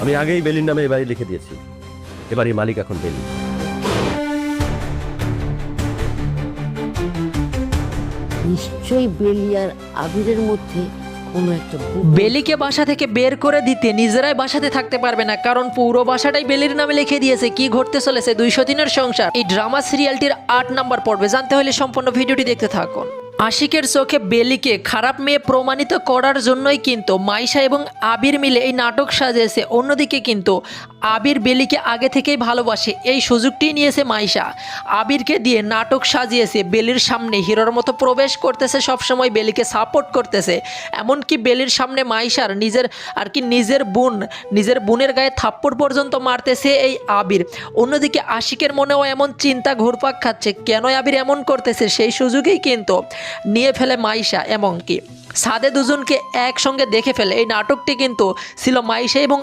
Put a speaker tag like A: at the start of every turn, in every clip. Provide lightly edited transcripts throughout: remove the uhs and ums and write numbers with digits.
A: আমি আগেই বেলির নামে এ বাড়ি লিখে দিয়েছি। এবারই মালিক এখন বেলি।
B: নিশ্চয়ই বেলি আর আবিরের মধ্যে কোনো একটা
C: বেলিকে বাসা থেকে বের করে দিতে নিজেরাই বাসাতে থাকতে পারবে না, কারণ পুরো বাসাটাই বেলির নামে লিখে দিয়েছে। কি ঘটতে চলেছে 203 এর সংসার, এই ড্রামা সিরিয়ালটির 8 নম্বর পর্বে জানতে হলে সম্পূর্ণ ভিডিওটি দেখতে থাকুন। আশিকের চোখে বেলিকে খারাপ মেয়ে প্রমাণিত করার জন্যই কিন্তু মাইশা এবং আবির মিলে এই নাটক সাজিয়েছে। অন্যদিকে কিন্তু আবির বেলিকে আগে থেকেই ভালোবাসে, এই সুযোগটি নিয়েছে মাইশা। আবিরকে দিয়ে নাটক সাজিয়েছে, বেলির সামনে হিরোর মতো প্রবেশ করতেছে, সবসময় বেলিকে সাপোর্ট করতেছে। এমনকি বেলির সামনে মাইশার নিজের বোনের গায়ে থাপ্পড় পর্যন্ত মারতেছে এই আবির। অন্যদিকে আশিকের মনেও এমন চিন্তা ঘুরপাক খাচ্ছে, কেন আবির এমন করতেছে, সেই সুযোগেই কিন্তু নিয়ে ফেলে মাইশা। এমনকি সাদে দুজনকে একসঙ্গে দেখে ফেলে। এই নাটকটি কিন্তু ছিল মাইশা এবং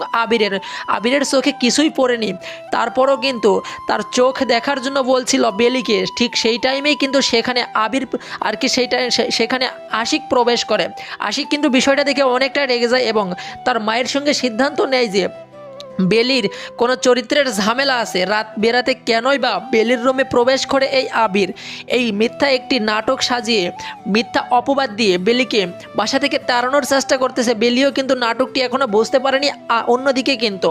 C: আবিরের চোখে কিছুই পড়েনি, তারপরও কিন্তু তার চোখ দেখার জন্য বলছিল বেলিকে। ঠিক সেই টাইমেই কিন্তু সেখানে সেখানে আশিক প্রবেশ করে। আশিক কিন্তু বিষয়টা দেখে অনেকটা রেগে যায় এবং তার মায়ের সঙ্গে সিদ্ধান্ত নেয় যে বেলির কোনো চরিত্রের ঝামেলা আছে। রাত বেরাতে কেনই বা বেলির রুমে প্রবেশ করে এই আবির। এই মিথ্যা একটি নাটক সাজিয়ে মিথ্যা অপবাদ দিয়ে বেলিকে বাসা থেকে তাড়ানোর চেষ্টা করতেছে। বেলিও কিন্তু নাটকটি এখনও বুঝতে পারেনি। অন্যদিকে কিন্তু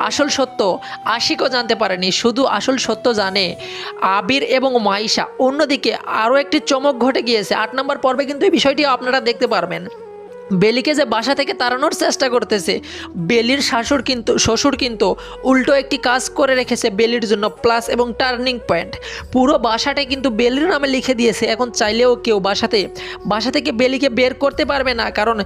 C: আসল সত্য আশিকও জানতে পারেনি, শুধু আসল সত্য জানে আবির এবং মাইশা। অন্যদিকে আরও একটি চমক ঘটে গিয়েছে 8 নম্বর পর্বে, কিন্তু এই বিষয়টি আপনারা দেখতে পারবেন। বেলিকে যে বাসা থেকে তাড়ানোর চেষ্টা করতেছে, বেলির শ্বশুর কিন্তু উল্টো একটি কাজ করে রেখেছে বেলির জন্য, প্লাস এবং টার্নিং পয়েন্ট। পুরো বাসাটাই কিন্তু বেলির নামে লিখে দিয়েছে। এখন চাইলেও কেউ বাসা থেকে বেলিকে বের করতে পারবে না, কারণ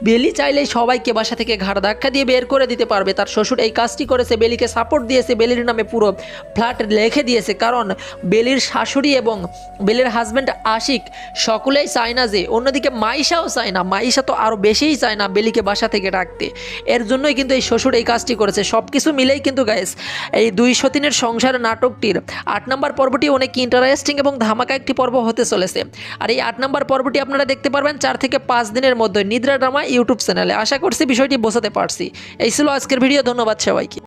C: বেলি চাইলেই সবাইকে বাসা থেকে ঘাড় ধাক্কা দিয়ে বের করে দিতে পারবে। তার শ্বশুর এই কাজটি করেছে, বেলিকে সাপোর্ট দিয়েছে, বেলির নামে পুরো ফ্ল্যাট লিখে দিয়েছে। কারণ বেলির শাশুড়ি এবং বেলির হাজব্যান্ড আশিক সকলেই চায় না যে, অন্যদিকে মাইশাও চায় না, মাইশা তো আরও বেশিই চায় না বেলিকে বাসা থেকে ডাকতে। এর জন্যই কিন্তু এই শ্বশুর এই কাজটি করেছে। সব কিছু মিলেই কিন্তু গাইস এই 203 এর সংসার নাটকটির 8 নম্বর পর্বটি অনেক ইন্টারেস্টিং এবং ধামাকা একটি পর্ব হতে চলেছে। আর এই 8 নম্বর পর্বটি আপনারা দেখতে পারবেন 4 থেকে 5 দিনের মধ্যে নিদ্রা ড্রামা ইউটিউব চ্যানেলে। আশা করছি বিষয়টি বোঝাতে পারছি। এই ছিল আজকের ভিডিও। ধন্যবাদ সবাইকে।